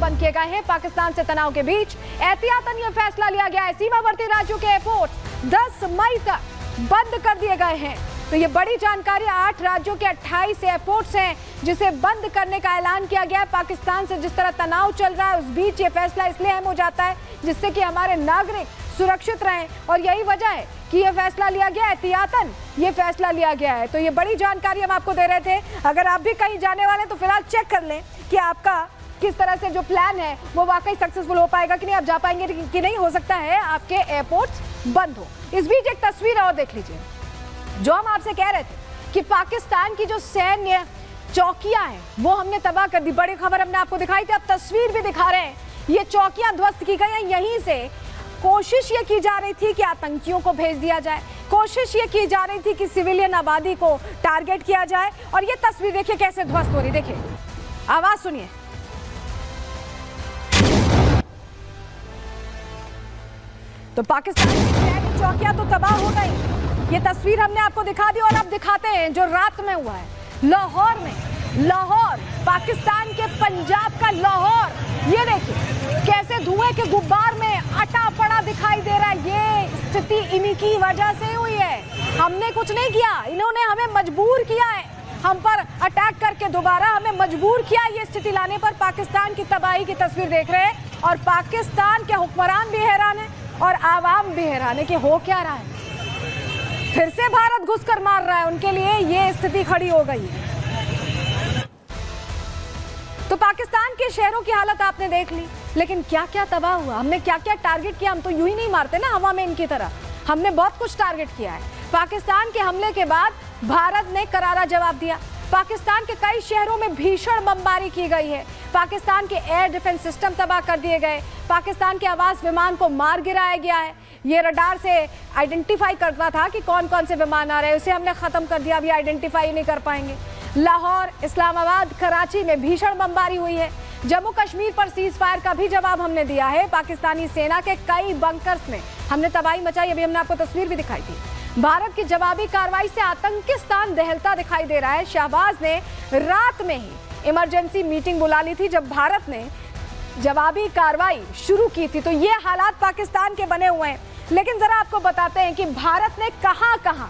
बंद किए गए हैं। पाकिस्तान से तनाव के बीच एहतियातन यह फैसला लिया गया है, सीमावर्ती राज्यों के एयरपोर्ट 10 मई तक बंद कर दिए गए हैं। तो ये बड़ी जानकारी, 8 राज्यों के 28 एयरपोर्ट्स हैं जिसे बंद करने का ऐलान किया गया है। पाकिस्तान से जिस तरह तनाव चल रहा है, उस बीच ये फैसला इसलिए अहम हो जाता है जिससे कि हमारे नागरिक सुरक्षित रहें, और यही वजह है कि ये फैसला लिया गया, एहतियातन ये फैसला लिया गया है। तो ये बड़ी जानकारी हम आपको दे रहे थे। अगर आप भी कहीं जाने वाले हैं तो फिलहाल चेक कर लें कि आपका किस तरह से जो प्लान है वो वाकई सक्सेसफुल हो पाएगा कि नहीं, आप जा पाएंगे कि नहीं। हो सकता है आपके एयरपोर्ट्स बंद हो। इस बीच एक तस्वीर और देख लीजिए, जो हम आपसे कह रहे थे कि पाकिस्तान की जो सैन्य चौकियां हैं वो हमने तबाह कर दी। बड़ी खबर हमने आपको दिखाई थी, अब तस्वीर भी दिखा रहे हैं। ये चौकियां ध्वस्त की गई हैं। यहीं से कोशिश ये की जा रही थी कि आतंकियों को भेज दिया जाए, कोशिश ये की जा रही थी कि सिविलियन आबादी को टारगेट किया जाए। और ये तस्वीर देखिए कैसे ध्वस्त हो रही, देखिए, आवाज सुनिए। तो पाकिस्तान की सैन्य चौकियां तो तबाह हो गई। ये तस्वीर हमने आपको दिखा दी और अब दिखाते हैं जो रात में हुआ है लाहौर में। लाहौर, पाकिस्तान के पंजाब का लाहौर, ये देखिए कैसे धुएं के गुब्बार में अटा पड़ा दिखाई दे रहा है। ये स्थिति इन्हीं की वजह से हुई है। हमने कुछ नहीं किया, इन्होंने हमें मजबूर किया है, हम पर अटैक करके दोबारा हमें मजबूर किया ये स्थिति लाने पर। पाकिस्तान की तबाही की तस्वीर देख रहे हैं और पाकिस्तान के हुक्मरान भी हैरान है और आवाम भी हैरान है कि हो क्या रहा है। फिर से भारत घुसकर मार रहा है, उनके लिए ये स्थिति खड़ी हो गई है। तो पाकिस्तान के शहरों की हालत आपने देख ली, लेकिन क्या क्या तबाह हुआ, हमने क्या क्या टारगेट किया। हम तो यूं ही नहीं मारते ना हवा में इनकी तरह, हमने बहुत कुछ टारगेट किया है। पाकिस्तान के हमले के बाद भारत ने करारा जवाब दिया। पाकिस्तान के कई शहरों में भीषण बमबारी की गई है। पाकिस्तान के एयर डिफेंस सिस्टम तबाह कर दिए गए। पाकिस्तान के आवास विमान को मार गिराया गया है। ये रडार से आइडेंटिफाई करता था कि कौन कौन से विमान आ रहे हैं, उसे हमने खत्म कर दिया, अभी आइडेंटिफाई नहीं कर पाएंगे। लाहौर, इस्लामाबाद, कराची में भीषण बमबारी हुई है। जम्मू कश्मीर पर सीज फायर का भी जवाब हमने दिया है। पाकिस्तानी सेना के कई बंकर्स में हमने तबाही मचाई, अभी हमने आपको तस्वीर भी दिखाई थी। भारत की जवाबी कार्रवाई से आतंकिस्तान दहलता दिखाई दे रहा है। शहबाज ने रात में ही इमरजेंसी मीटिंग बुला ली थी जब भारत ने जवाबी कार्रवाई शुरू की थी। तो ये हालात पाकिस्तान के बने हुए हैं। लेकिन जरा आपको बताते हैं कि भारत ने कहां कहां,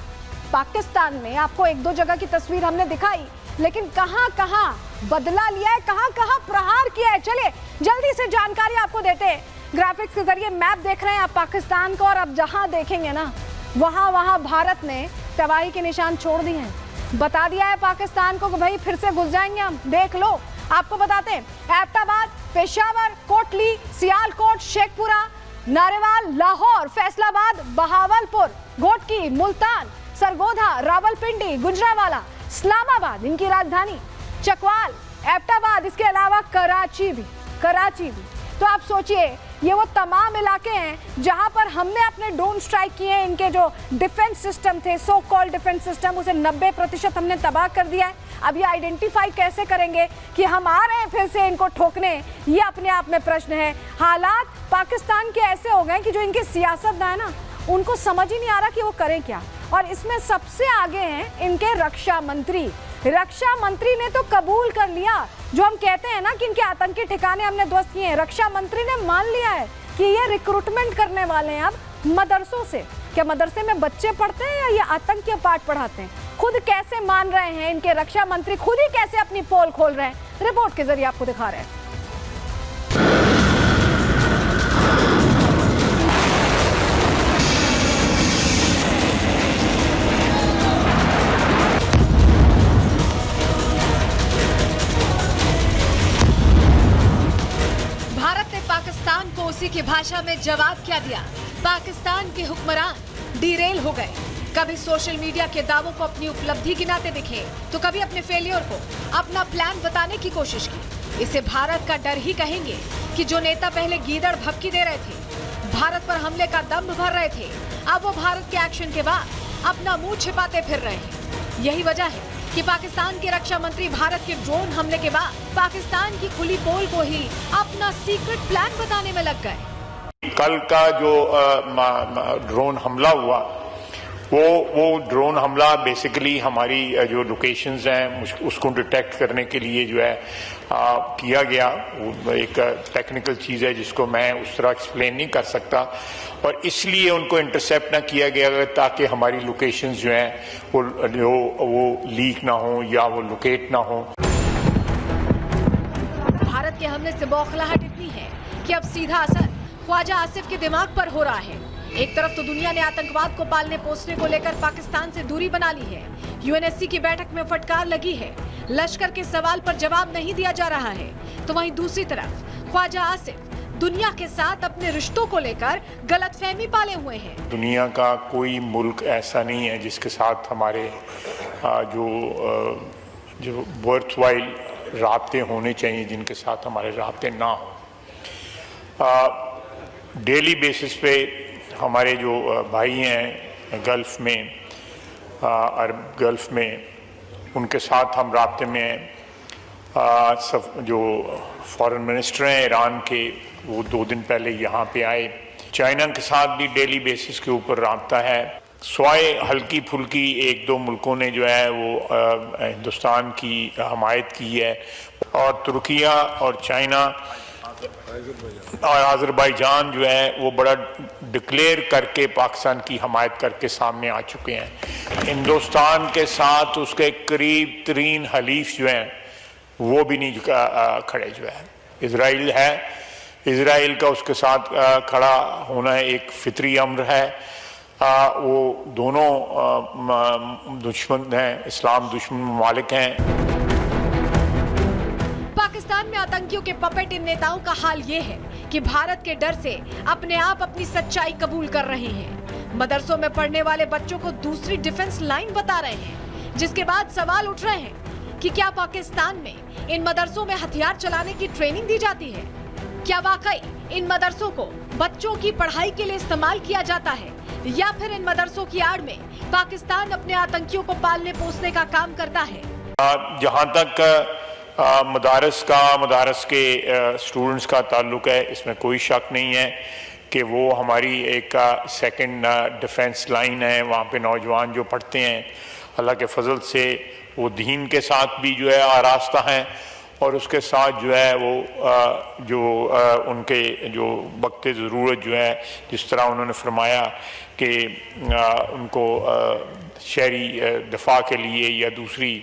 पाकिस्तान में आपको एक दो जगह की तस्वीर हमने दिखाई, लेकिन कहां कहां बदला लिया है, कहां कहां प्रहार किया है। चलिए जल्दी से जानकारी आपको देते हैं। ग्राफिक्स के जरिए मैप देख रहे हैं आप पाकिस्तान को, और अब जहां देखेंगे ना वहां वहां भारत ने तबाही के निशान छोड़ दिए हैं। बता दिया है पाकिस्तान को कि भाई फिर से घुस जाएंगे हम, देख लो। आपको बताते हैं एबटाबाद, पेशावर, कोटली, सियालकोट, शेखपुरा, नारेवाल, लाहौर, फैसलाबाद, बहावलपुर, घोटकी, मुल्तान, सरगोधा, रावलपिंडी, गुजरावाला, इस्लामाबाद इनकी राजधानी, चकवाल, एबटाबाद, इसके अलावा कराची भी। तो आप सोचिए ये वो तमाम इलाके हैं जहां पर हमने अपने ड्रोन स्ट्राइक किए हैं। इनके जो डिफेंस सिस्टम थे, सो कॉल्ड डिफेंस सिस्टम, उसे 90% हमने तबाह कर दिया है। अब ये आइडेंटिफाई कैसे करेंगे कि हम आ रहे हैं फिर से इनको ठोकने, ये अपने आप में प्रश्न है। हालात पाकिस्तान के ऐसे हो गए कि जो इनके सियासतदान है ना, उनको समझ ही नहीं आ रहा कि वो करें क्या। और इसमें सबसे आगे हैं इनके रक्षा मंत्री। रक्षा मंत्री ने तो कबूल कर लिया, जो हम कहते हैं ना कि इनके आतंकी ठिकाने हमने ध्वस्त किए हैं, रक्षा मंत्री ने मान लिया है कि ये रिक्रूटमेंट करने वाले हैं अब मदरसों से। क्या मदरसे में बच्चे पढ़ते हैं या ये आतंकी पाठ पढ़ाते हैं? खुद कैसे मान रहे हैं इनके रक्षा मंत्री, खुद ही कैसे अपनी पोल खोल रहे हैं, रिपोर्ट के जरिए आपको दिखा रहे हैं। पाकिस्तान को उसी की भाषा में जवाब क्या दिया। पाकिस्तान के हुक्मरान डीरेल हो गए। कभी सोशल मीडिया के दावों को अपनी उपलब्धि गिनाते दिखे, तो कभी अपने फेलियर को अपना प्लान बताने की कोशिश की। इसे भारत का डर ही कहेंगे कि जो नेता पहले गीदड़ भभकी दे रहे थे, भारत पर हमले का दम्भ भर रहे थे, अब वो भारत के एक्शन के बाद अपना मुंह छिपाते फिर रहे हैं। यही वजह है कि पाकिस्तान के रक्षा मंत्री भारत के ड्रोन हमले के बाद पाकिस्तान की खुली पोल को ही अपना सीक्रेट प्लान बताने में लग गए। कल का जो ड्रोन हमला हुआ वो ड्रोन हमला बेसिकली हमारी जो लोकेशंस हैं उसको डिटेक्ट करने के लिए जो है किया गया। वो एक टेक्निकल चीज़ है जिसको मैं उस तरह एक्सप्लेन नहीं कर सकता, और इसलिए उनको इंटरसेप्ट ना किया गया ताकि हमारी लोकेशंस जो हैं वो लीक ना हो या वो लोकेट ना हो। भारत के हमले से बौखलाहट इतनी है कि अब सीधा असर ख्वाजा आसिफ के दिमाग पर हो रहा है। एक तरफ तो दुनिया ने आतंकवाद को पालने पोसने को लेकर पाकिस्तान से दूरी बना ली है, यूएनएससी की बैठक में फटकार लगी है, लश्कर के सवाल पर जवाब नहीं दिया जा रहा है, तो वहीं दूसरी तरफ ख्वाजा आसिफ दुनिया के साथ अपने रिश्तों को लेकर गलतफहमी पाले हुए हैं। दुनिया का कोई मुल्क ऐसा नहीं है जिसके साथ हमारे जो वर्थवाइल राब्ते होने चाहिए, जिनके साथ हमारे राब्ते ना हो। डेली बेसिस पे हमारे जो भाई हैं गल्फ़ में, अरब गल्फ़ में, उनके साथ हम राब्ते में हैं। जो फॉरेन मिनिस्टर हैं ईरान के, वो 2 दिन पहले यहाँ पे आए। चाइना के साथ भी डेली बेसिस के ऊपर राब्ता है। स्वाय हल्की फुल्की 1-2 मुल्कों ने जो है वो हिंदुस्तान की हमायत की है, और तुर्किया और चाइना और आज़रबाईजान जो है वो बड़ा डिक्लेयर करके पाकिस्तान की हमायत करके सामने आ चुके हैं। हिंदुस्तान के साथ उसके करीब तरीन हलीफ जो हैं वो भी नहीं खड़े जो है। इजराइल है, इजराइल का उसके साथ खड़ा होना एक फितरी अम्र है। वो दोनों दुश्मन हैं, इस्लाम दुश्मन ममालिक हैं। पाकिस्तान में आतंकियों के पपेट इन नेताओं का हाल ये है कि भारत के डर से अपने आप अपनी सच्चाई कबूल कर रहे हैं। मदरसों में पढ़ने वाले बच्चों को दूसरी डिफेंस लाइन बता रहे हैं, जिसके बाद सवाल उठ रहे हैं कि क्या पाकिस्तान में इन मदरसों में हथियार चलाने की ट्रेनिंग दी जाती है? क्या वाकई इन मदरसों को बच्चों की पढ़ाई के लिए इस्तेमाल किया जाता है, या फिर इन मदरसों की आड़ में पाकिस्तान अपने आतंकियों को पालने पोसने का काम करता है? जहाँ तक मदारस के स्टूडेंट्स का ताल्लुक है, इसमें कोई शक नहीं है कि वो हमारी एक सेकंड डिफेंस लाइन है। वहाँ पे नौजवान जो पढ़ते हैं, अल्लाह के फजल से वो दीन के साथ भी जो है आरास्ता हैं, और उसके साथ जो है वो उनके जो वक्त ज़रूरत जो है, जिस तरह उन्होंने फरमाया कि उनको शहरी दफा के लिए या दूसरी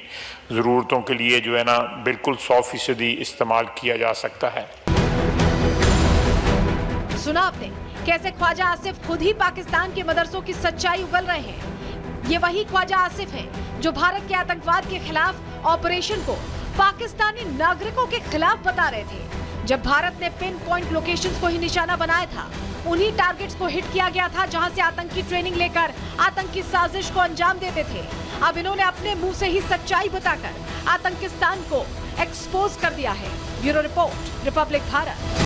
ज़रूरतों के लिए जो है ना, बिल्कुल 100% इस्तेमाल किया जा सकता है। सुना आपने कैसे ख्वाजा आसिफ खुद ही पाकिस्तान के मदरसों की सच्चाई उगल रहे हैं। ये वही ख्वाजा आसिफ हैं जो भारत के आतंकवाद के खिलाफ ऑपरेशन को पाकिस्तानी नागरिकों के खिलाफ बता रहे थे। जब भारत ने पिन पॉइंट लोकेशंस को ही निशाना बनाया था, उन्हीं टारगेट्स को हिट किया गया था जहां से आतंकी ट्रेनिंग लेकर आतंकी साजिश को अंजाम देते थे। अब इन्होंने अपने मुंह से ही सच्चाई बताकर आतंकिस्तान को एक्सपोज कर दिया है। Bureau report, Republic Bharat.